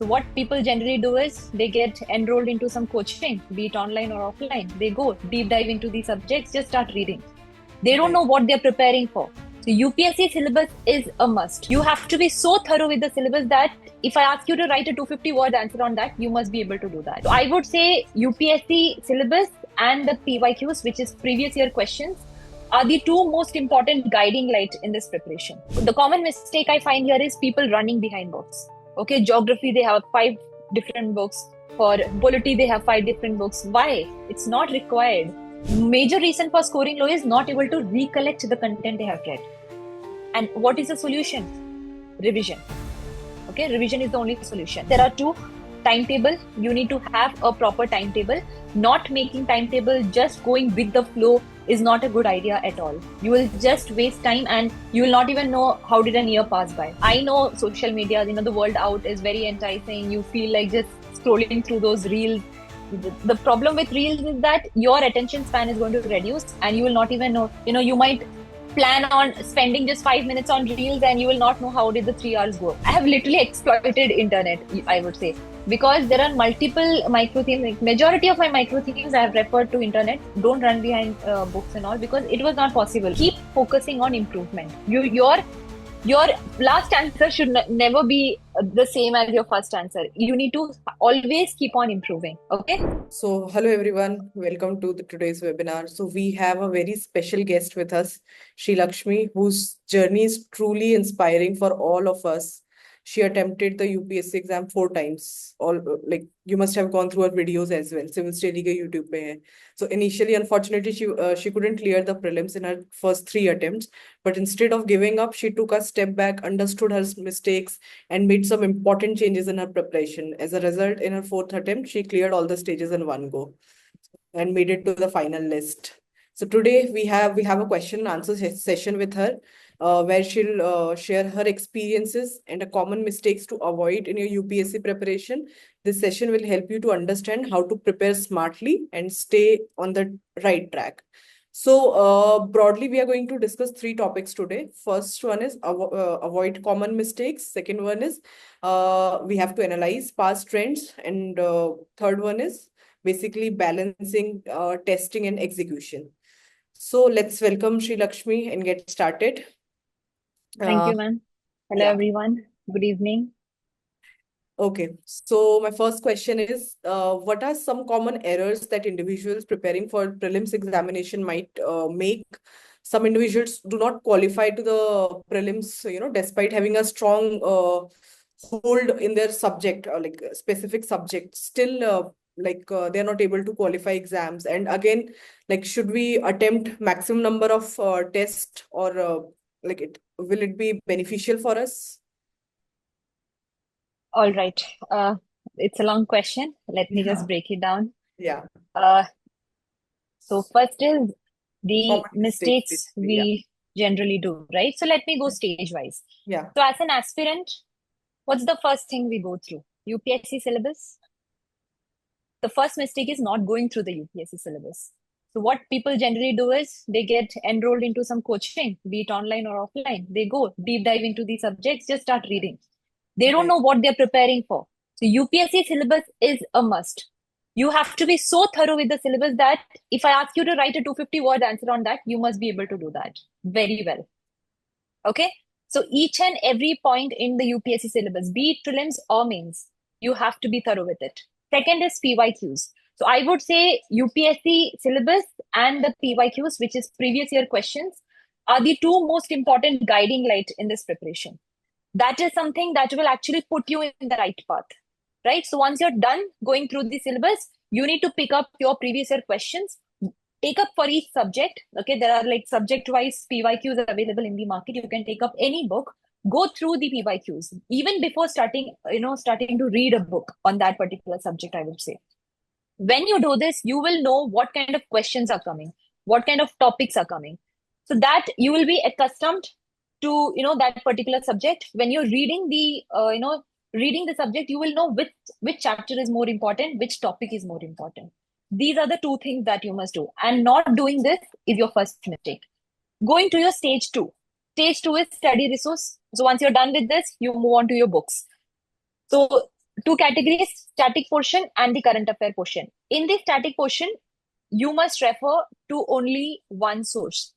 So what people generally do is they get enrolled into some coaching, be it online or offline. They go deep dive into these subjects, just start reading. They don't Right. know what they're preparing for. So UPSC syllabus is a must. You have to be so thorough with the syllabus that if I ask you to write a 250 word answer on that, you must be able to do that. So I would say UPSC syllabus and the PYQs, which is previous year questions, are the two most important guiding light in this preparation. The common mistake I find here is people running behind books. Okay, geography, they have 5 different books. For polity, they have 5 different books. Why? It's not required. Major reason for scoring low is not able to recollect the content they have read. And what is the solution? Revision. Okay, revision is the only solution. There are two: timetable. You need to have a proper timetable. Not making timetable, just going with the flow is not a good idea at all. You will just waste time and you will not even know how did an year pass by. I know social media, the world out is very enticing. You feel like just scrolling through those reels. The problem with reels is that your attention span is going to reduce and you will not even know. You might plan on spending just 5 minutes on reels and you will not know how did the 3 hours go. I have literally exploited internet, I would say, because there are multiple micro themes. Like majority of my micro themes I have referred to internet. Don't run behind books and all, because it was not possible. Keep focusing on improvement. Your last answer should never be the same as your first answer. You need to always keep on improving. Okay. So, hello everyone. Welcome to today's webinar. So, we have a very special guest with us, Sri Lakshmi, whose journey is truly inspiring for all of us. She attempted the UPSC exam 4 times. All like you must have gone through her videos as well. Civil Study के YouTube पे है. So initially, unfortunately, she couldn't clear the prelims in her first 3 attempts. But instead of giving up, she took a step back, understood her mistakes, and made some important changes in her preparation. As a result, in her fourth attempt, she cleared all the stages in one go and made it to the final list. So today we'll have a question and answer session with her, where she'll share her experiences and a common mistakes to avoid in your UPSC preparation. This session will help you to understand how to prepare smartly and stay on the right track. So broadly, we are going to discuss 3 topics today. First one is avoid common mistakes. Second one is we have to analyze past trends, and third one is basically balancing testing and execution. So let's welcome Sri Lakshmi and get started. Thank Uh, you, ma'am. Hello, yeah. everyone. Good evening. Okay. So my first question is, what are some common errors that individuals preparing for prelims examination might make? Some individuals do not qualify to the prelims, despite having a strong hold in their subject, like a specific subject. Still, they're not able to qualify exams. And again, like, should we attempt maximum number of tests, or will it be beneficial for us? All right. Uh, it's a long question. Let me just Yeah. break it down. Yeah. Uh, so first is the Common mistakes, mistakes basically. Yeah. we generally do, right? So let me go stage wise. Yeah. So as an aspirant, what's the first thing we go through? UPSC syllabus. The first mistake is not going through the UPSC syllabus. So what people generally do is they get enrolled into some coaching, be it online or offline. They go deep dive into these subjects, just start reading. They don't Right. know what they're preparing for. So UPSC syllabus is a must. You have to be so thorough with the syllabus that if I ask you to write a 250 word answer on that, you must be able to do that very well. Okay. So each and every point in the UPSC syllabus, be it prelims or mains, you have to be thorough with it. Second is PYQs. So I would say UPSC syllabus and the PYQs, which is previous year questions, are the two most important guiding light in this preparation. That is something that will actually put you in the right path, right? So once you're done going through the syllabus, you need to pick up your previous year questions, take up for each subject. Okay, there are like subject wise PYQs available in the market. You can take up any book, go through the PYQs even before starting to read a book on that particular subject, I would say. When you do this, you will know what kind of questions are coming, what kind of topics are coming, so that you will be accustomed to that particular subject. When you're reading the subject, you will know which chapter is more important, which topic is more important. These are the two things that you must do, and not doing this is your first mistake. Going to your stage 2. Stage 2 is study resource. So once you're done with this, you move on to your books. So two categories, static portion and the current affair portion. In the static portion, you must refer to only one source.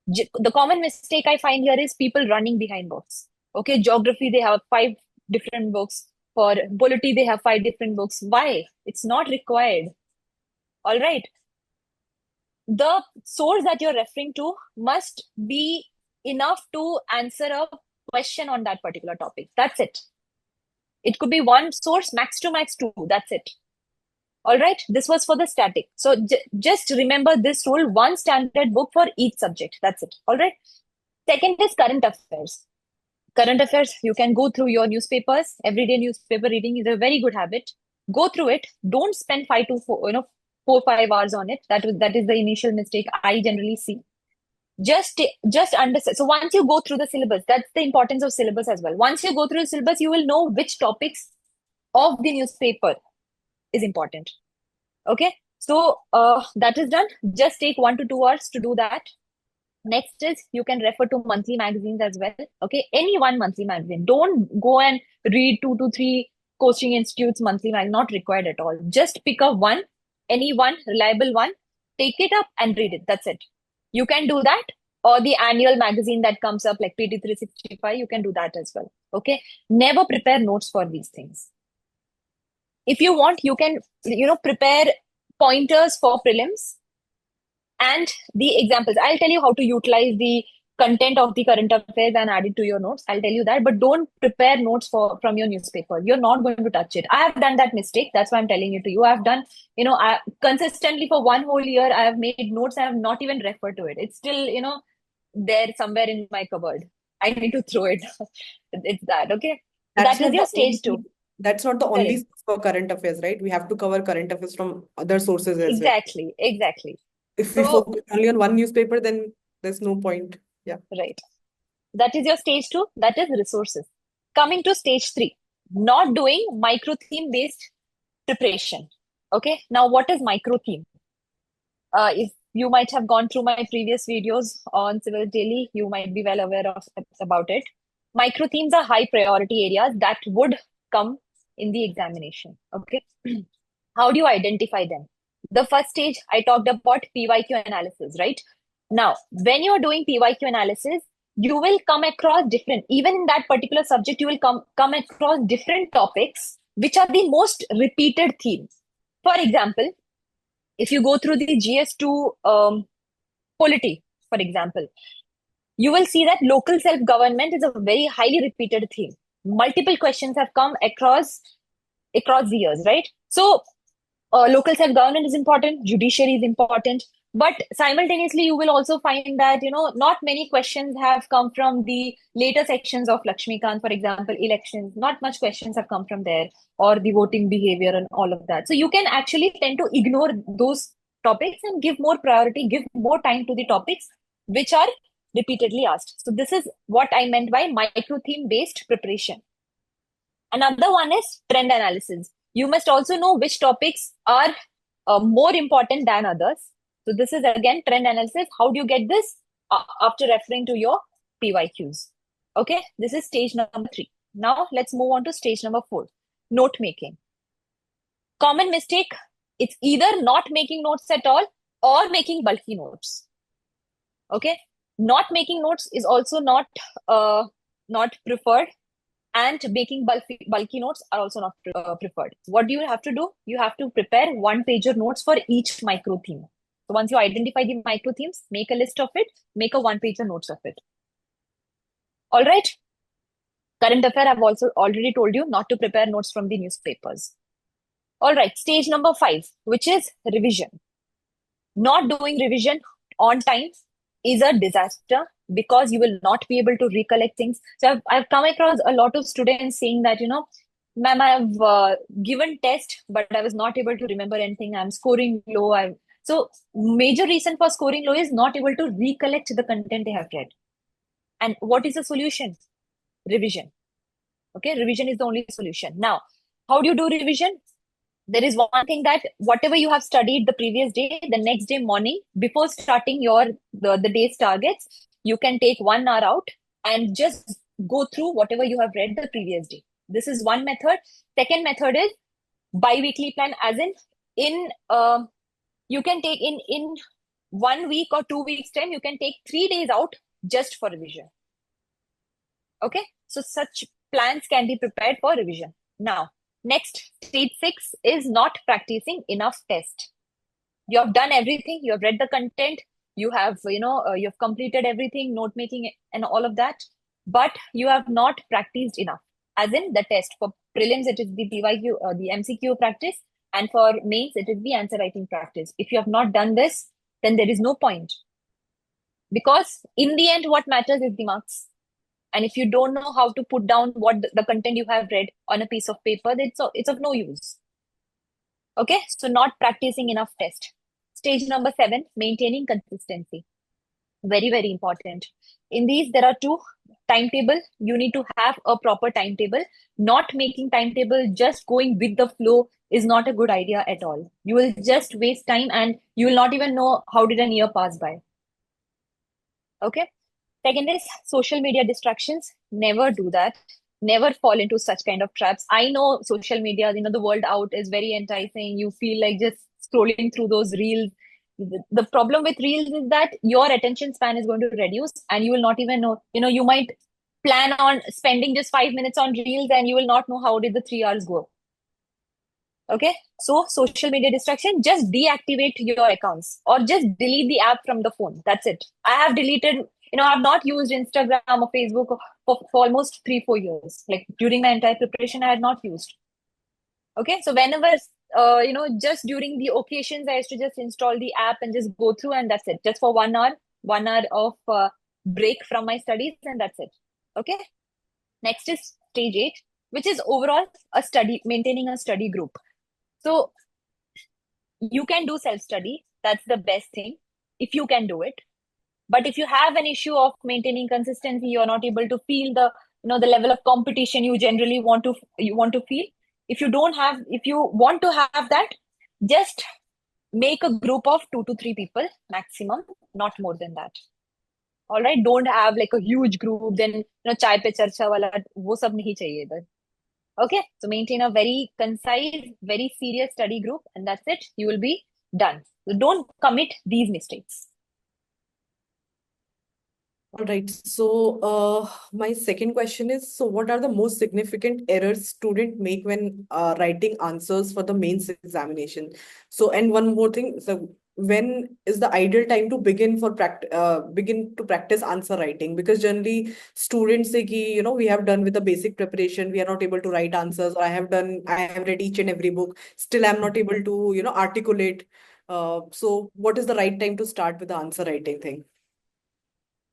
The common mistake I find here is people running behind books. Okay, geography, they have five different books. For polity, they have five different books. Why? It's not required. All right. The source that you're referring to must be enough to answer a question on that particular topic. That's it. It could be one source, max to max two. That's it. All right. This was for the static. So just remember this rule, one standard book for each subject. That's it. All right. Second is current affairs. Current affairs, you can go through your newspapers. Everyday newspaper reading is a very good habit. Go through it. Don't spend 4 5 hours on it. That is the initial mistake I generally see. Just understand. So once you go through the syllabus, that's the importance of syllabus as well. Once you go through the syllabus, you will know which topics of the newspaper is important. Okay. So that is done. Just take 1 to 2 hours to do that. Next is you can refer to monthly magazines as well. Okay. Any one monthly magazine. Don't go and read 2 to 3 coaching institutes monthly magazine. Not required at all. Just pick up one, any one, reliable one, take it up and read it. That's it. You can do that. Or the annual magazine that comes up like PT 365, you can do that as well. Okay. Never prepare notes for these things. If you want, you can, prepare pointers for prelims and the examples. I'll tell you how to utilize the content of the current affairs and add it to your notes. I'll tell you that, but don't prepare notes from your newspaper. You're not going to touch it. I have done that mistake. That's why I'm telling it to you. I've done, I consistently for 1 whole year, I have made notes. I have not even referred to it. It's still, there somewhere in my cupboard. I need to throw it. It's that. Okay. That's That is not your the stage only, 2. that's not the only Correct. source for current affairs, right? We have to cover current affairs from other sources as well. Exactly. If we So, focus only on one newspaper, then there's no point. Yeah. right. That is your stage 2. That is resources. Coming to stage 3, not doing micro theme based preparation. Okay. Now, what is micro theme? If you might have gone through my previous videos on Civil Daily, you might be well aware of about it. Micro themes are high priority areas that would come in the examination. Okay. How do you identify them? The first stage, I talked about PYQ analysis, right? Now, when you're doing PYQ analysis, you will come across different, even in that particular subject, you will come across different topics, which are the most repeated themes. For example, if you go through the GS2 polity, for example, you will see that local self-government is a very highly repeated theme. Multiple questions have come across the years, right? So local self-government is important, judiciary is important, but simultaneously you will also find that not many questions have come from the later sections of Lakshmikant. For example, elections, not much questions have come from there, or the voting behavior and all of that. So you can actually tend to ignore those topics and give more priority, give more time to the topics which are repeatedly asked. So this is what I meant by micro theme based preparation. Another one is trend analysis. You must also know which topics are more important than others. So this is again trend analysis. How do you get this? After referring to your PYQs. Okay, this is stage number 3. Now let's move on to stage number 4, note making. Common mistake, it's either not making notes at all or making bulky notes. Okay, not making notes is also not preferred, and making bulky notes are also not preferred. What do you have to do? You have to prepare 1-pager notes for each micro theme. So once you identify the micro themes, make a list of it, make a 1-pager notes of it. All right. Current affair, I've also already told you not to prepare notes from the newspapers. All right. Stage number 5, which is revision. Not doing revision on time is a disaster, because you will not be able to recollect things. So I've come across a lot of students saying that, ma'am, I've given test, but I was not able to remember anything. I'm scoring low. So major reason for scoring low is not able to recollect the content they have read. And what is the solution? Revision. Okay, revision is the only solution. Now, how do you do revision? There is one thing that whatever you have studied the previous day, the next day morning, before starting the day's targets, you can take 1 hour out and just go through whatever you have read the previous day. This is one method. Second method is bi-weekly plan, as in you can take in 1 week or 2 weeks time, you can take 3 days out just for revision. Okay, so such plans can be prepared for revision. Now, next, stage 6 is not practicing enough test. You have done everything, you have read the content, you have you have completed everything, note making and all of that, but you have not practiced enough. As in the test for prelims, it is the PYQ, the MCQ practice, and for mains, it is the answer writing practice. If you have not done this, then there is no point, because in the end, what matters is the marks. And if you don't know how to put down what the content you have read on a piece of paper, then it's of no use. Okay, so not practicing enough test. Stage number 7, maintaining consistency. Very, very important. In these, there are two: timetable. You need to have a proper timetable. Not making timetable, just going with the flow is not a good idea at all. You will just waste time and you will not even know how did an year pass by. Okay. Second is social media distractions. Never do that. Never fall into such kind of traps. I know social media, the world out is very enticing. You feel like just scrolling through those reels. The problem with reels is that your attention span is going to reduce and you will not even know. You might plan on spending just 5 minutes on reels and you will not know how did the 3 hours go. Okay, so social media distraction, just deactivate your accounts or just delete the app from the phone. That's it. I have deleted, I've not used Instagram or Facebook for almost 3-4 years. Like during my entire preparation, I had not used. Okay, so whenever, just during the occasions, I used to just install the app and just go through, and that's it. Just for 1 hour of break from my studies, and that's it. Okay, next is stage 8, which is overall maintaining a study group. So you can do self-study. That's the best thing if you can do it. But if you have an issue of maintaining consistency, you're not able to feel the level of competition you generally want to feel. If you want to have that, just make a group of 2 to 3 people maximum, not more than that. All right, don't have like a huge group. Then chai pe charcha wala wo sab nahi chahiye idhar. Okay, so maintain a very concise, very serious study group, and that's it. You will be done. So don't commit these mistakes. All right. So, my second question is, so what are the most significant errors students make when writing answers for the mains examination? So, and one more thing, so when is the ideal time to begin to practice answer writing? Because generally students say ki, we have done with the basic preparation, we are not able to write answers, or I have read each and every book, still I'm not able to, articulate. So what is the right time to start with the answer writing thing?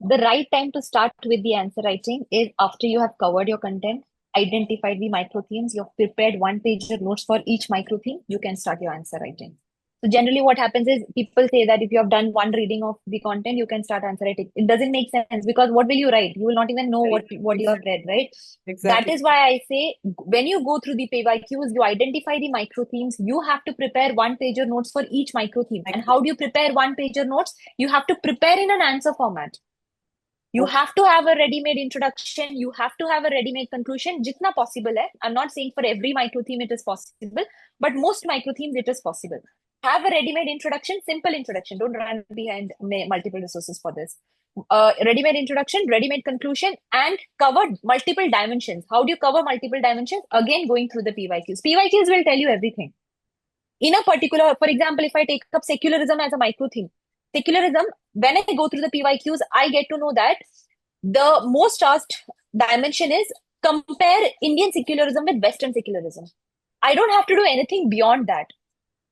The right time to start with the answer writing is after you have covered your content, identified the micro themes, you've prepared one-pager notes for each micro theme, you can start your answer writing. So generally what happens is people say that if you have done one reading of the content, you can start answer writing. It doesn't make sense, because what will you write? You will not even know what you have read, right? Exactly. That is why I say when you go through the PYQs, you identify the micro themes. You have to prepare one-pager notes for each micro theme. And how do you prepare one-pager notes? You have to prepare in an answer format. You have to have a ready-made introduction. You have to have a ready-made conclusion. Jitna possible hai. I'm not saying for every micro theme it is possible, but most micro themes it is possible. Have a ready-made introduction, simple introduction. Don't run behind multiple resources for this. Ready-made introduction, ready-made conclusion, and cover multiple dimensions. How do you cover multiple dimensions? Again, going through the PYQs. PYQs will tell you everything. In a particular, for example, if I take up secularism as a micro theme, secularism, when I go through the PYQs, I get to know that the most asked dimension is compare Indian secularism with Western secularism. I don't have to do anything beyond that.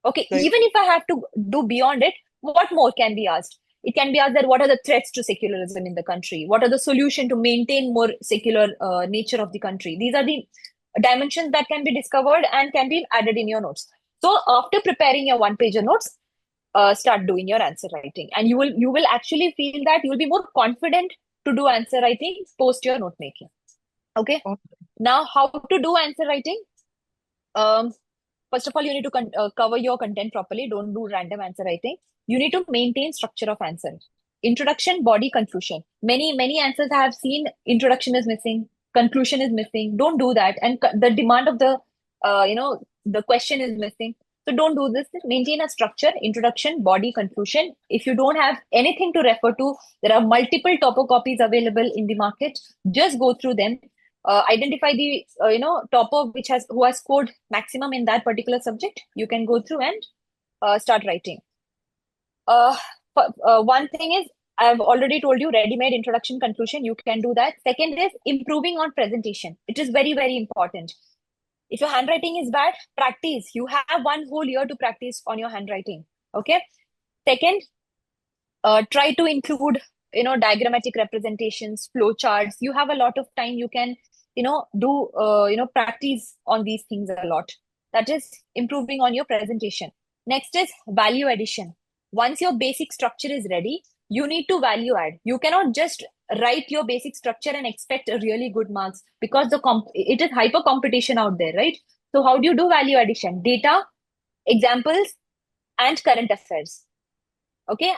Okay, Right. even if I have to do beyond it, what more can be asked? It can be asked that what are the threats to secularism in the country? What are the solution to maintain more secular nature of the country? These are the dimensions that can be discovered and can be added in your notes. So after preparing your one-pager notes, start doing your answer writing, and you will actually feel that you will be more confident to do answer writing post your note making. Okay. Now, how to do answer writing? First of all, you need to cover your content properly. Don't do random answer writing. You need to maintain structure of answer. Introduction, body, conclusion. Many answers I have seen, introduction is missing, conclusion is missing. Don't do that. And the demand of the question is missing. So don't do this. Maintain a structure, introduction, body, conclusion. If you don't have anything to refer to, there are multiple topo copies available in the market. Just go through them. Identify the topo who has scored maximum in that particular subject. You can go through and start writing. One thing is, I've already told you, ready-made introduction, conclusion, you can do that. Second is improving on presentation. It is very, very important. If your handwriting is bad, practice. You have one whole year to practice on your handwriting. Okay. Second, try to include, diagrammatic representations, flow charts. You have a lot of time. You can, do, practice on these things a lot. That is improving on your presentation. Next is value addition. Once your basic structure is ready, you need to value add. You cannot just write your basic structure and expect a really good marks, because it is hyper competition out there, right? So how do you do value addition? Data, examples, and current affairs. Okay,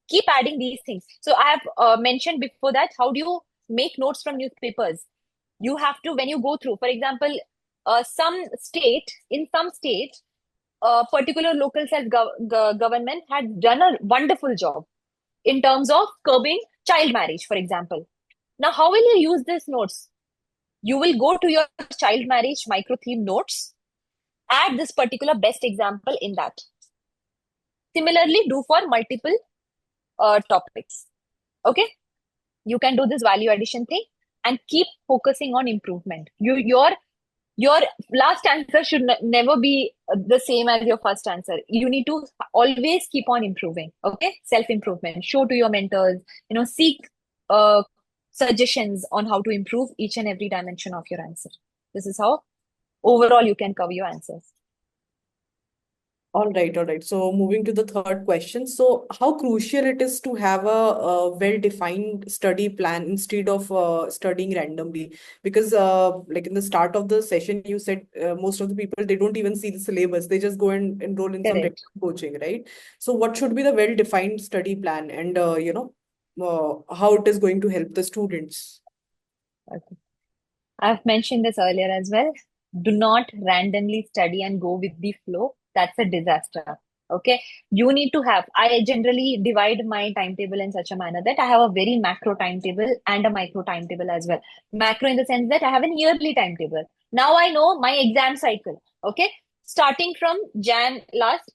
keep adding these things. So I have mentioned before that, how do you make notes from newspapers? You have to, when you go through, for example, in some state, a particular local government had done a wonderful job in terms of curbing child marriage, for example. Now, how will you use these notes? You will go to your child marriage micro theme notes, add this particular best example in that. Similarly, do for multiple topics. Okay, you can do this value addition thing and keep focusing on improvement. Your last answer should never be the same as your first answer. You need to always keep on improving. Okay, self-improvement. Show to your mentors. Seek suggestions on how to improve each and every dimension of your answer. This is how overall you can cover your answers. All right, all right. So moving to the third question. So how crucial it is to have a well-defined study plan instead of studying randomly? Because like in the start of the session, you said most of the people, they don't even see the syllabus. They just go and enroll in some Correct. regular coaching, right? So what should be the well-defined study plan, and how it is going to help the students? Okay. I've mentioned this earlier as well. Do not randomly study and go with the flow. That's a disaster. Okay. You need to have, I generally divide my timetable in such a manner that I have a very macro timetable and a micro timetable as well. Macro in the sense that I have an yearly timetable. Now I know my exam cycle. Okay. Starting from Jan last,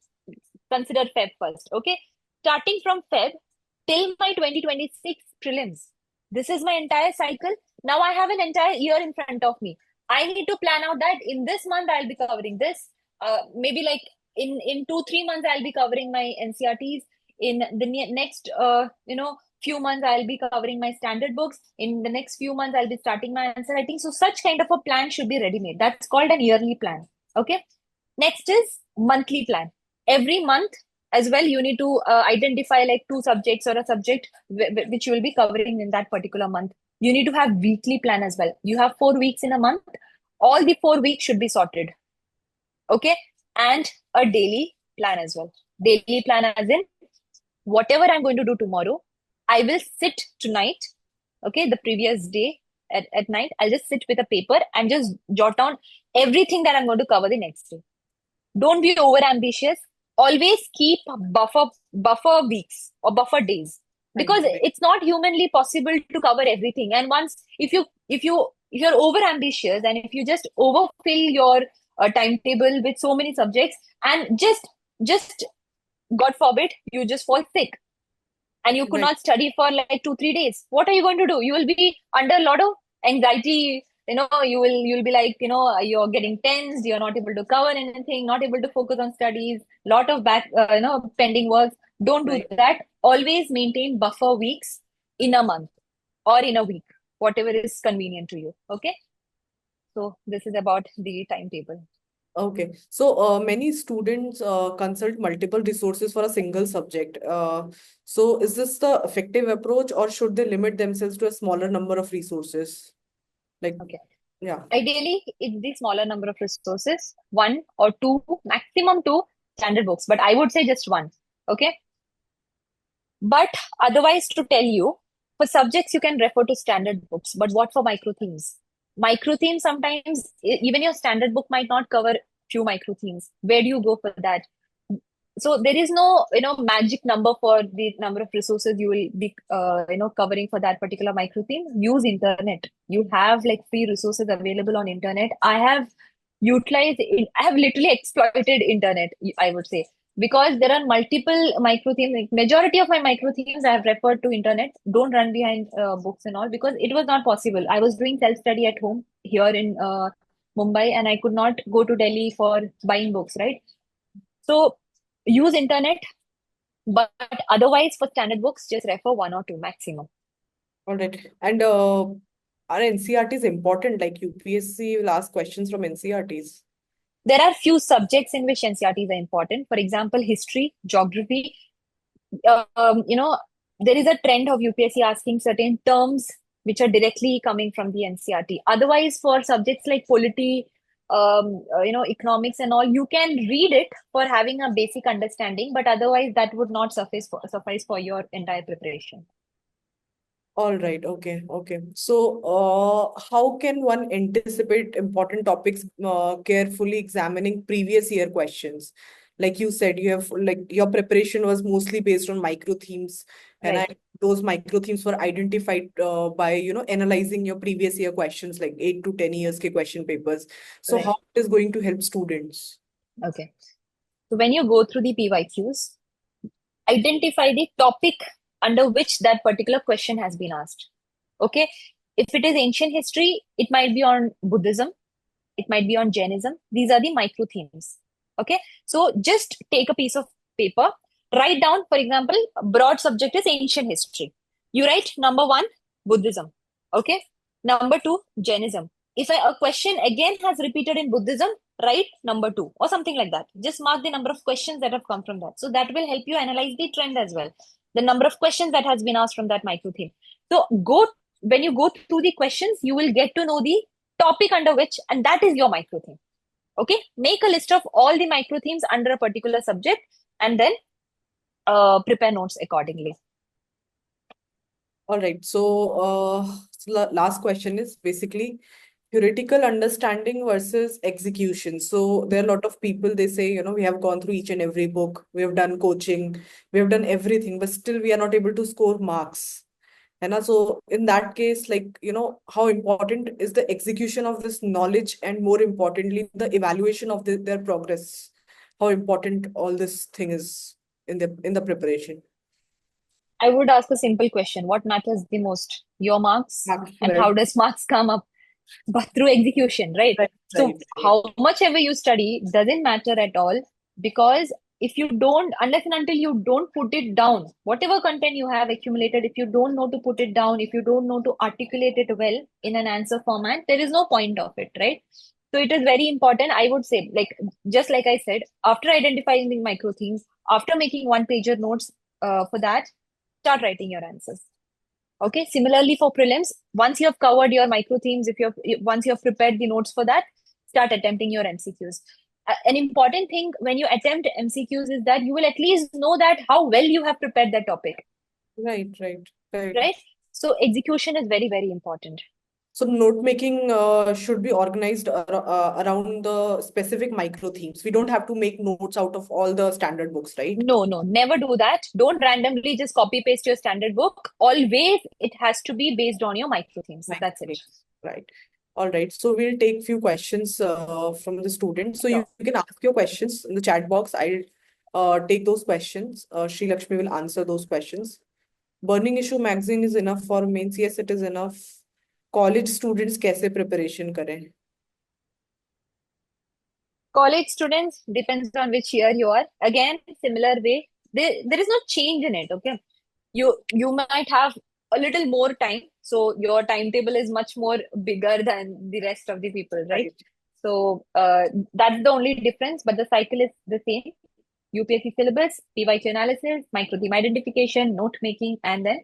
consider Feb first. Okay. Starting from Feb till my 2026 prelims. This is my entire cycle. Now I have an entire year in front of me. I need to plan out that in this month I'll be covering this. Maybe like in 2-3 months I'll be covering my NCRTs. In the next few months I'll be covering my standard books. In the next few months I'll be starting my answer writing. So such kind of a plan should be ready made. That's called an yearly plan. Okay. Next is monthly plan. Every month as well, you need to identify like 2 subjects or a subject which you will be covering in that particular month. You need to have weekly plan as well. You have 4 weeks in a month. All the 4 weeks should be sorted. Okay. And a daily plan as well. Daily plan as in, whatever I'm going to do tomorrow, I will sit tonight. Okay. The previous day at night, I'll just sit with a paper and just jot down everything that I'm going to cover the next day. Don't be over ambitious. Always keep buffer weeks or buffer days, because it's not humanly possible to cover everything. And once if you're over ambitious and if you just overfill your timetable with so many subjects, and just God forbid you just fall sick and you could Right. not study for like 2-3 days, what are you going to do? You will be under a lot of anxiety. You'll be like, you're getting tensed, you're not able to cover anything, not able to focus on studies, lot of pending work. Don't do Right. that. Always maintain buffer weeks in a month or in a week, whatever is convenient to you. Okay. So this is about the timetable. Okay, so many students consult multiple resources for a single subject. So is this the effective approach, or should they limit themselves to a smaller number of resources? Like, Okay. yeah. Ideally, it's the smaller number of resources, 1 or 2, maximum 2 standard books, but I would say just 1. Okay. But otherwise, to tell you, For subjects, you can refer to standard books, but what for micro themes? Micro themes sometimes even your standard book might not cover few micro themes. Where do you go for that? So there is no magic number for the number of resources you will be covering for that particular micro theme. Use internet. You have like free resources available on internet. I have utilized it. I have literally exploited internet, I would say, because there are multiple micro themes. Like majority of my micro themes I have referred to internet. Don't run behind books and all, because it was not possible. I was doing self study at home here in Mumbai, and I could not go to Delhi for buying books, right? So use internet, but otherwise for standard books, just refer one or two maximum. All right. And are NCRTs important? Like UPSC will ask questions from NCRTs. There are few subjects in which NCRTs are important. For example, history, geography. There is a trend of UPSC asking certain terms which are directly coming from the NCRT. Otherwise, for subjects like polity, economics and all, you can read it for having a basic understanding, but otherwise that would not suffice for your entire preparation. All right. Okay. Okay. So, how can one anticipate important topics carefully examining previous year questions? Like you said, you have like your preparation was mostly based on micro themes, and Right, those micro themes were identified by analyzing your previous year questions, like 8 to 10 years ke question papers. So, right. how it is going to help students? Okay. So when you go through the PYQs, identify the topic under which that particular question has been asked. Okay. If it is ancient history, it might be on Buddhism, it might be on Jainism. These are the micro themes. Okay. So just take a piece of paper, write down, for example, broad subject is ancient history. You write number one, Buddhism. Okay. Number two, Jainism. If a question again has repeated in Buddhism, write number two or something like that. Just mark the number of questions that have come from that. So that will help you analyze the trend as well. The number of questions that has been asked from that micro theme. So when you go through the questions, you will get to know the topic under which, and that is your micro theme. Okay, make a list of all the micro themes under a particular subject, and then prepare notes accordingly. All right. So last question is basically theoretical understanding versus execution. So there are a lot of people, they say, we have gone through each and every book, we have done coaching, we have done everything, but still we are not able to score marks. And also in that case, like, how important is the execution of this knowledge, and more importantly, the evaluation of their progress? How important all this thing is in the preparation? I would ask a simple question: what matters the most? Your marks, and Right, how does marks come up? But through execution, right? right, So right, right. how much ever you study doesn't matter at all, because if you don't, unless and until you don't put it down, whatever content you have accumulated, if you don't know to put it down, if you don't know to articulate it well in an answer format, there is no point of it, right? So it is very important. I would say, like, just like I said, after identifying the micro themes, after making one pager notes for that, start writing your answers. Okay. Similarly for prelims, once you have covered your micro themes, once you have prepared the notes for that, start attempting your MCQs. An important thing when you attempt MCQs is that you will at least know that how well you have prepared that topic, Right, right, right. right? So execution is very, very important. So note making should be organized around the specific micro themes. We don't have to make notes out of all the standard books, right? No, no, never do that. Don't randomly just copy paste your standard book. Always it has to be based on your micro themes. Micro That's it. themes, right. All right. So we'll take few questions from the students. So Sure. you can ask your questions in the chat box. I'll take those questions. Sri Lakshmi will answer those questions. Burning Issue magazine is enough for mains? Yes, it is enough. College students कैसे preparation करें? College students, depends on which year you are. Again, similar way. There is no change in it. Okay. You might have a little more time. So your timetable is much more bigger than the rest of the people, right? Right. So that's the only difference, but the cycle is the same. UPSC syllabus, PYQ analysis, micro theme identification, note making, and then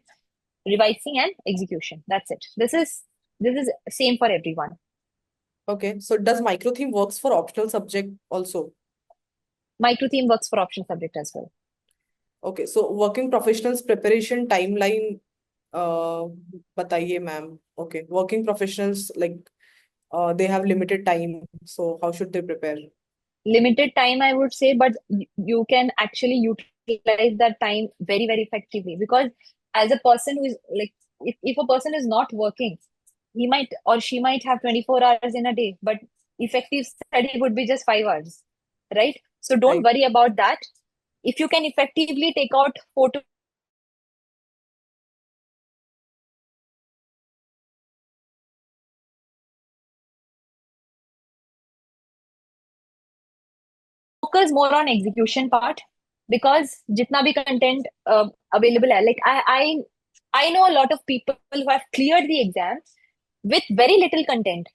revising and execution. That's it. This is same for everyone. Okay. So does micro theme works for optional subject also? Micro theme works for optional subject as well. Okay. So working professionals preparation timeline uh, बताइए ma'am. Okay, working professionals like they have limited time, so how should they prepare? Limited time, I would say, but you can actually utilize that time very, very effectively. Because as a person who is like, if a person is not working, he might or she might have 24 hours in a day, but effective study would be just 5 hours, right? So don't Right. worry about that. If you can effectively take out 4 to focus more on execution part, because jitna bhi content available hai, like I know a lot of people who have cleared the exam with very little content.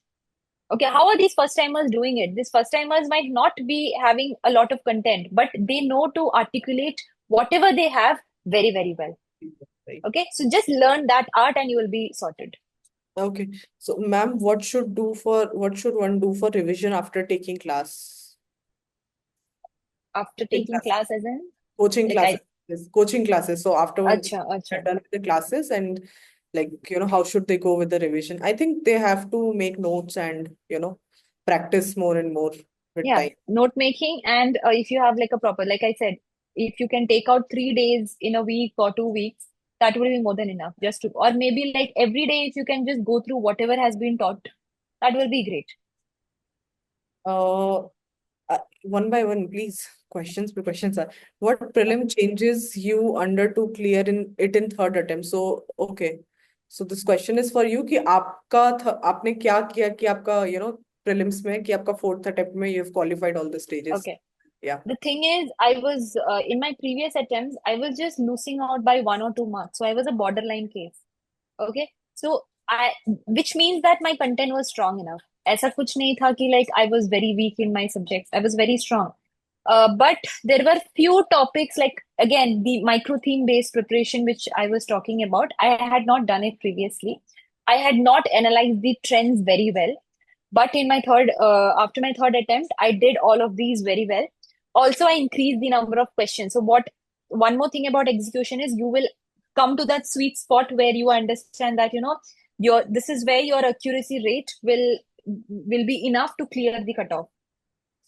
Okay, how are these first timers doing it? These first timers might not be having a lot of content, but they know to articulate whatever they have very, very well. Right. Okay, so just learn that art and you will be sorted. Okay. So, ma'am, what should one do for revision after taking class? After Taking taking classes. class, as in, Coaching like classes. Yes, coaching classes. So after one acha, they're acha. done with the classes and like, how should they go with the revision? I think they have to make notes and, practice more and more with Yeah, time. note making, and if you have like a proper, like I said, if you can take out 3 days in a week or 2 weeks, that will be more than enough. Just to, or maybe like every day, if you can just go through whatever has been taught, that will be great. Uh, One by one, please. Questions per questions are what prelim changes you under to clear in third attempt? So okay. So this question is for you कि आपने क्या किया कि आपका prelims में कि आपका fourth attempt में you've qualified all the stages. Okay. Yeah. The thing is, I was in my previous attempts, I was just losing out by 1 or 2 marks. So I was a borderline case. Okay. So which means that my content was strong enough. ऐसा कुछ नहीं था कि like I was very weak in my subjects. I was very strong. But there were few topics like again the micro theme based preparation which I was talking about. I had not done it previously. I had not analyzed the trends very well. But in my after my third attempt, I did all of these very well. Also, I increased the number of questions. So what? One more thing about execution is you will come to that sweet spot where you understand that your this is where your accuracy rate will be enough to clear the cutoff.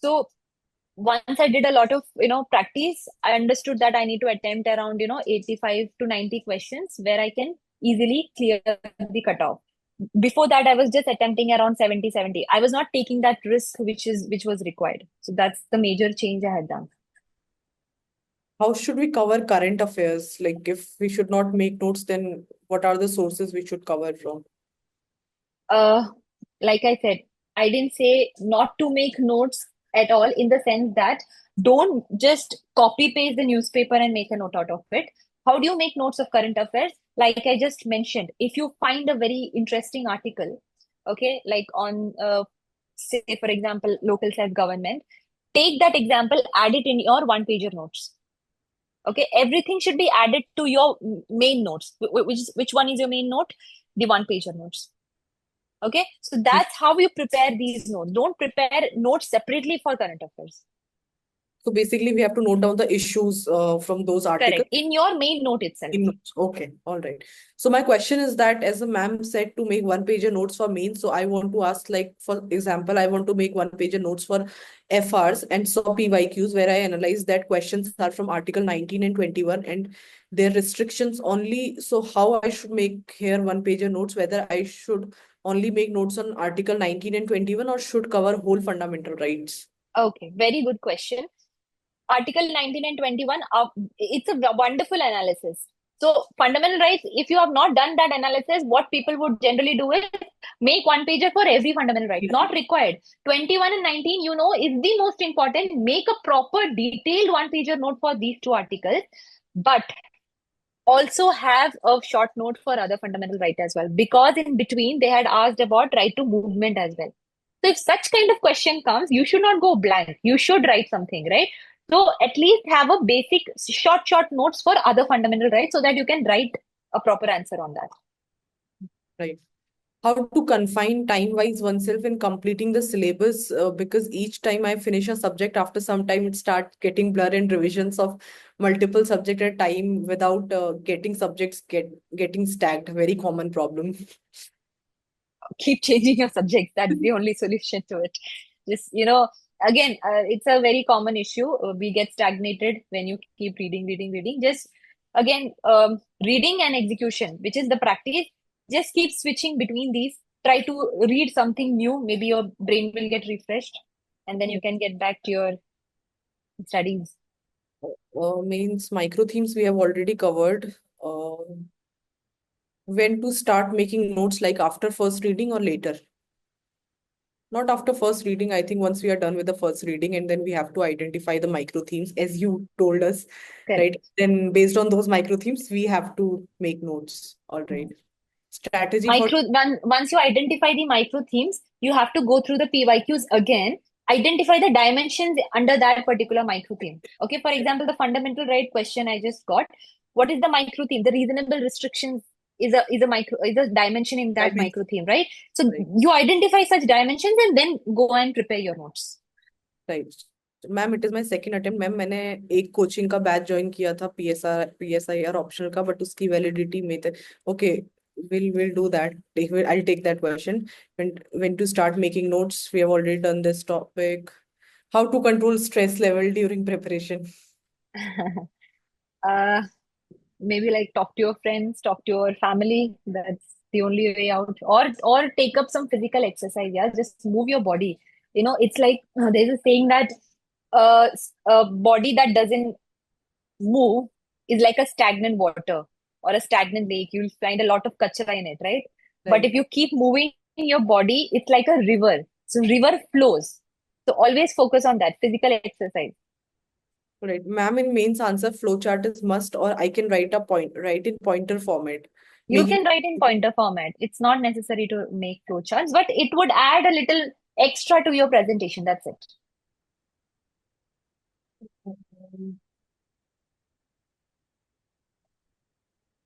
So once I did a lot of practice, I understood that I need to attempt around 85 to 90 questions where I can easily clear the cutoff. Before that, I was just attempting around 70. I was not taking that risk which was required. So that's the major change I had done. How should we cover current affairs? Like if we should not make notes, then what are the sources we should cover from? uh like I said, I didn't say not to make notes at all, in the sense that don't just copy paste the newspaper and make a note out of it. How do you make notes of current affairs? Like I just mentioned, if you find a very interesting article, okay, like on say for example local self government, take that example, add it in your one pager notes. Okay, everything should be added to your main notes. Which one is your main note? The one pager notes. Okay, so that's how you prepare these notes. Don't prepare notes separately for current affairs. So basically, we have to note down the issues from those articles. Correct. In your main note itself. In notes. Okay, all right. So my question is that as a ma'am said to make one pager notes for main, so I want to ask like for example, I want to make one pager notes for FRs and saw PYQs where I analyze that questions are from Article 19 and 21 and their restrictions only. So how I should make here one pager notes, whether I should only make notes on Article 19 and 21 or should cover whole fundamental rights? Okay, very good question. Article 19 and 21, it's a wonderful analysis. So, fundamental rights, if you have not done that analysis, what people would generally do is make one pager for every fundamental right. Yeah. Not required. 21 and 19, is the most important. Make a proper detailed one pager note for these two articles, but also have a short note for other fundamental right as well. Because in between, they had asked about right to movement as well. So if such kind of question comes, you should not go blank. You should write something, right? So at least have a basic short notes for other fundamental rights so that you can write a proper answer on that. Right. how to confine time-wise oneself in completing the syllabus, because each time I finish a subject, after some time it starts getting blur and revisions of multiple subject at a time without getting subjects getting stacked. Very common problem. Keep changing your subjects. That's the only solution to it. Just, again, it's a very common issue. We get stagnated when you keep reading, reading, reading. Just, again, reading and execution, which is the practice. Just keep switching between these. Try to read something new. Maybe your brain will get refreshed, and then you can get back to your studies. Means micro themes we have already covered. When to start making notes, like after first reading or later? Not after first reading. I think once we are done with the first reading, and then we have to identify the micro themes, as you told us, right? Correct. Then based on those micro themes, we have to make notes. All right. Strategy for Once you identify the micro themes, you have to go through the PYQs again, identify the dimensions under that particular micro theme. Okay, for example, the fundamental right question I just got, what is the micro theme? The reasonable restrictions is a dimension in that dimension, micro theme, right? So right? you identify such dimensions and then go and prepare your notes. Right. Ma'am it is my second attempt ma'am मैंने एक coaching का batch join किया था PSIR optional का but उसकी validity में थे okay we'll do that. I'll take that question. When to start making notes, we have already done this topic. How to control stress level during preparation? uh, Maybe like talk to your friends, talk to your family. That's the only way out. Or take up some physical exercise. Yeah, just move your body. It's like there's a saying that a body that doesn't move is like a stagnant water or a stagnant lake. You'll find a lot of kachra in it, right? But Right. if you keep moving your body, it's like a river. So river flows. So always focus on that physical exercise. Right. Ma'am, in mains answer, flowchart is must, or I can write in pointer format. You Making can write in pointer format. It's not necessary to make flowcharts, but it would add a little extra to your presentation. That's it.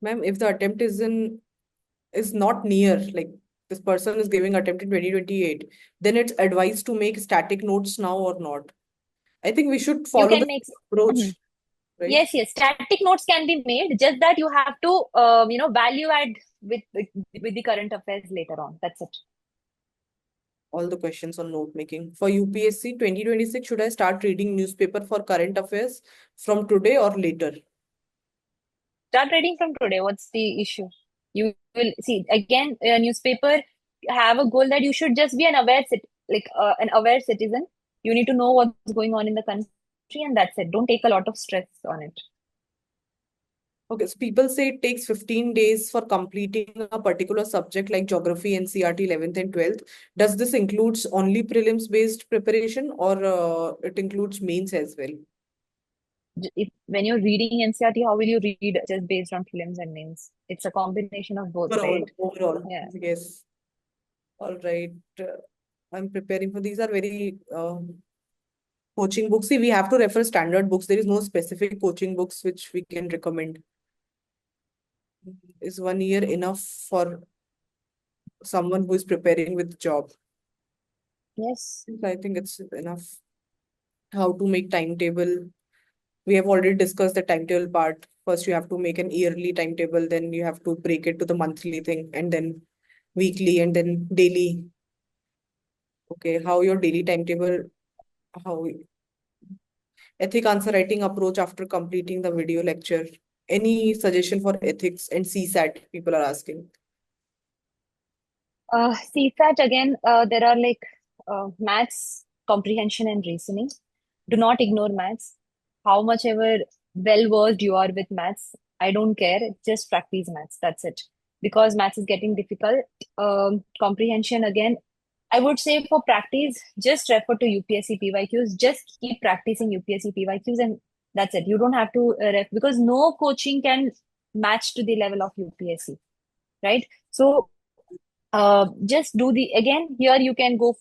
Ma'am, if the attempt is not near, like this person is giving attempt in 2028, then it's advised to make static notes now or not. I think we should You follow the can make. Mhm. approach, right? Yes, yes. Static notes can be made. Just that you have to, value add with the current affairs later on. That's it. All the questions on note making. For UPSC 2026, should I start reading newspaper for current affairs from today or later? Start reading from today. What's the issue? You will see again. A newspaper have a goal that you should just be an aware citizen. You need to know what's going on in the country, and that's it. Don't take a lot of stress on it. Okay, so people say it takes 15 days for completing a particular subject like geography, NCERT 11th and 12th. Does this includes only prelims based preparation, or it includes mains as well? If when you're reading NCERT, how will you read just based on prelims and mains? It's a combination of both, right? Overall, Yeah. yes. All right. I'm preparing for these are very coaching books. See, we have to refer standard books. There is no specific coaching books which we can recommend. Is 1 year enough for someone who is preparing with job? Yes. I think it's enough. How to make timetable? We have already discussed the timetable part. First, you have to make an yearly timetable, then you have to break it to the monthly thing, and then weekly, and then daily. Okay, how your daily timetable, how ethic answer writing approach after completing the video lecture. Any suggestion for ethics and CSAT? People are asking. CSAT again, there are like maths, comprehension, and reasoning. Do not ignore maths. How much ever well versed you are with maths, I don't care. Just practice maths. That's it. Because maths is getting difficult. Comprehension again, I would say for practice, just refer to UPSC PYQs. Just keep practicing UPSC PYQs, and that's it. You don't have to because no coaching can match to the level of UPSC, right? So just do the again here you can go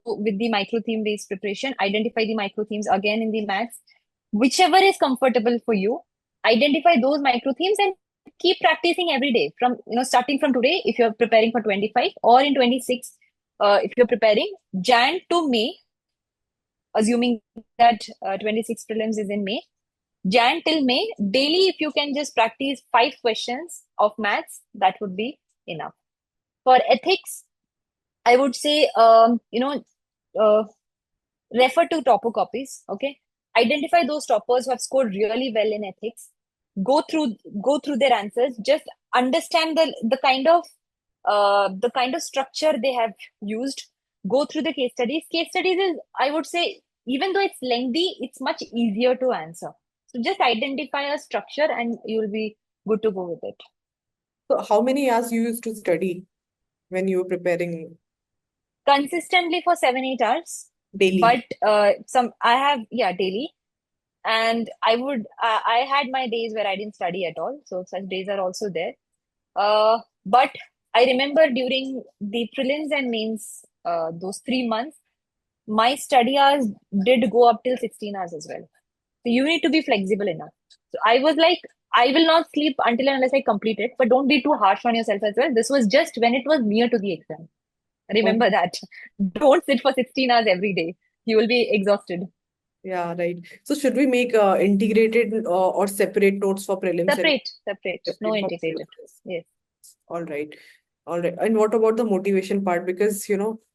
with the micro theme based preparation. Identify the micro themes again in the maths, whichever is comfortable for you. Identify those micro themes and keep practicing every day from, starting from today, if you're preparing for 25, or in 26, if you're preparing Jan to May, assuming that 26 prelims is in May, Jan till May, daily, if you can just practice 5 questions of maths, that would be enough. For ethics, I would say, uh, refer to topper copies. Okay, identify those toppers who have scored really well in ethics. Go through go through their answers. Just understand the kind of structure they have used. Go through the case studies. Case studies is, I would say, even though it's lengthy, it's much easier to answer. So just identify a structure and you'll be good to go with it. So how many hours you used to study when you were preparing Consistently for 7-8 hours. daily? But I have, yeah, daily. And I had my days where I didn't study at all. So such days are also there. But I remember during the prelims and mains, those 3 months, my study hours did go up till 16 hours as well. So you need to be flexible enough. So I was like, I will not sleep until and unless I complete it, but don't be too harsh on yourself as well. This was just when it was near to the exam. Oh, Remember that. Don't sit for 16 hours every day. You will be exhausted. yeah, right. So should we make integrated or separate notes for prelims and Separate, separate, no separate for integrated. prelims? Yes. All right. All right. And what about the motivation part? Because,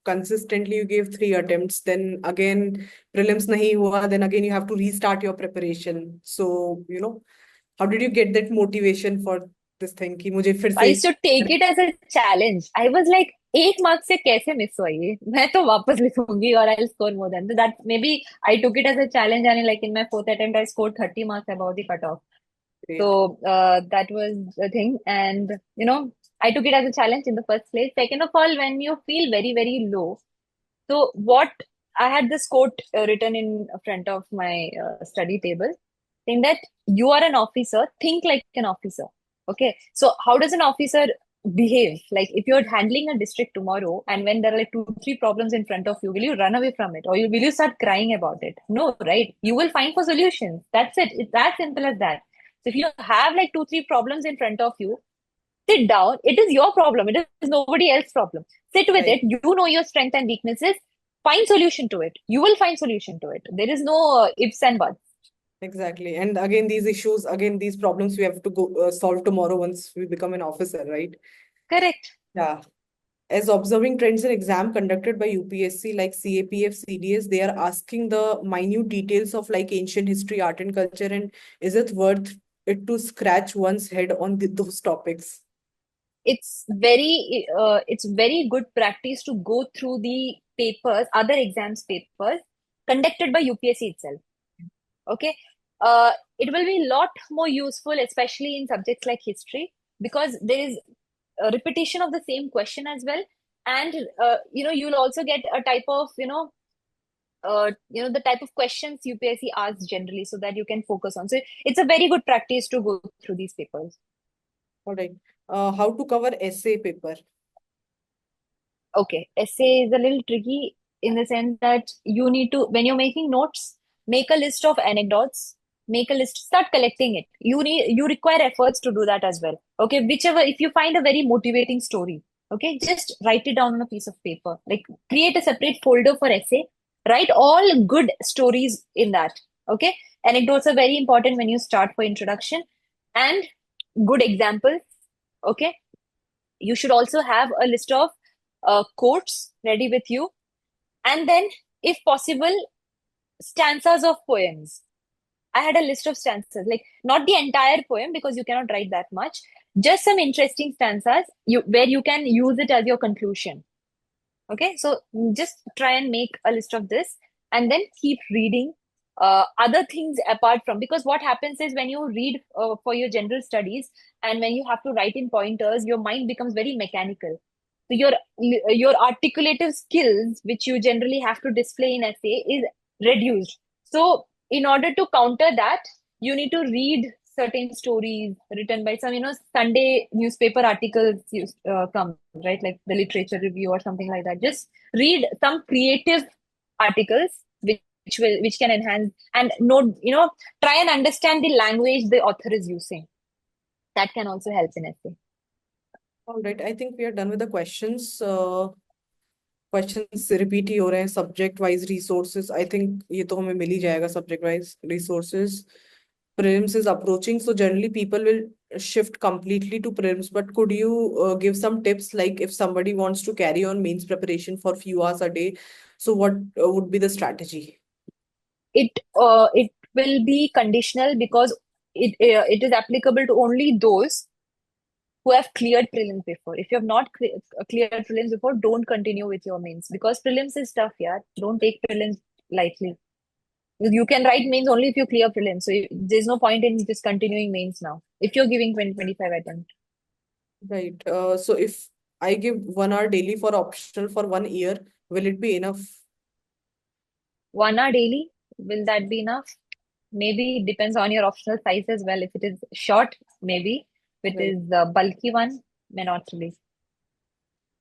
consistently you gave 3 attempts, then again, prelims nahi hua, then again you have to restart your preparation. So, how did you get that motivation for this thing कि मुझे फिर I से used to take it as a challenge. I was like, 1 mark से कैसे miss हुआ ये? मैं तो वापस लिखूंगी और I'll score more than that. Maybe I took it as a challenge and like in my fourth attempt I scored 30 marks above the cutoff. great. So that was the thing. And I took it as a challenge in the first place. Second of all, when you feel very, very low, so what I had this quote written in front of my study table saying that you are an officer, think like an officer. Okay. So how does an officer behave? Like if you're handling a district tomorrow and when there are like 2, 3 problems in front of you, will you run away from it or will you start crying about it? No, right? You will find for solutions. That's it. It's as simple as that. So if you have like 2, 3 problems in front of you, sit down. It is your problem. It is nobody else's problem. Sit with Right. it. You know your strengths and weaknesses. Find solution to it. You will find solution to it. There is no ifs and buts. Exactly. And again, these problems we have to go solve tomorrow once we become an officer, right? Correct. Yeah. As observing trends in exam conducted by UPSC like CAPF, CDS, they are asking the minute details of like ancient history, art and culture, and is it worth it to scratch one's head on those topics? It's very good practice to go through the papers, other exams papers conducted by UPSC itself. Okay. It will be a lot more useful, especially in subjects like history, because there is a repetition of the same question as well. And you'll also get a type of the type of questions UPSC asks generally, so that you can focus on. So it's a very good practice to go through these papers. All right. How to cover essay paper? Okay, essay is a little tricky in the sense that you need to, when you're making notes, make a list of anecdotes, make a list, start collecting it. You require efforts to do that as well. Okay, whichever, if you find a very motivating story, okay, just write it down on a piece of paper. Like create a separate folder for essay, write all good stories in that. Okay, anecdotes are very important when you start for introduction, and good examples. Okay, you should also have a list of quotes ready with you, and then if possible stanzas of poems. I had a list of stanzas, like not the entire poem because you cannot write that much, just some interesting stanzas where you can use it as your conclusion. Okay, so just try and make a list of this and then keep reading other things apart from, because what happens is when you read for your general studies and when you have to write in pointers, your mind becomes very mechanical. So your articulative skills, which you generally have to display in essay, is reduced. So in order to counter that, you need to read certain stories written by some, Sunday newspaper articles come, right? Like the literature review or something like that. Just read some creative articles which can enhance and note, try and understand the language the author is using. That can also help in essay. All right, I think we are done with the questions. Questions repeat ही हो रहे हैं. Subject wise resources, I think ये तो हमें मिल ही जाएगा. Subject wise resources. Prelims is approaching, so generally people will shift completely to prelims. But could you give some tips, like if somebody wants to carry on mains preparation for few hours a day, so what would be the strategy? It will be conditional because it is applicable to only those who have cleared prelims before. If you have not cleared prelims before, don't continue with your mains because prelims is tough, yeah. Don't take prelims lightly. You can write mains only if you clear prelims. So there's no point in just continuing mains now. If you're giving 20, 25 attempts. Right. So if I give 1 hour daily for optional for 1 year, will it be enough? 1 hour daily, will that be enough? Maybe it depends on your optional size as well. If it is short, maybe. If it Right. is the bulky one, may not really.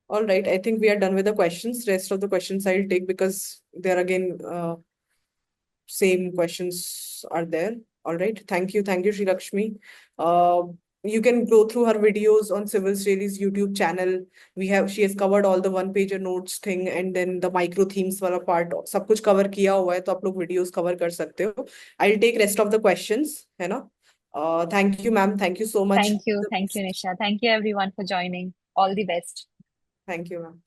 All right. I think we are done with the questions. Rest of the questions I'll take because they're again same questions are there. All right. Thank you. Thank you, Sri Lakshmi. You can go through her videos on Civil Daily's YouTube channel. She has covered all the one-pager notes thing and then the micro themes वाला part. सब कुछ cover किया हुआ है तो आप लोग videos cover कर सकते हो. I'll take rest of the questions, है ना? Thank you, ma'am. Thank you so much. Thank you. Thank you, Nisha. Thank you, everyone, for joining. All the best. Thank you, ma'am.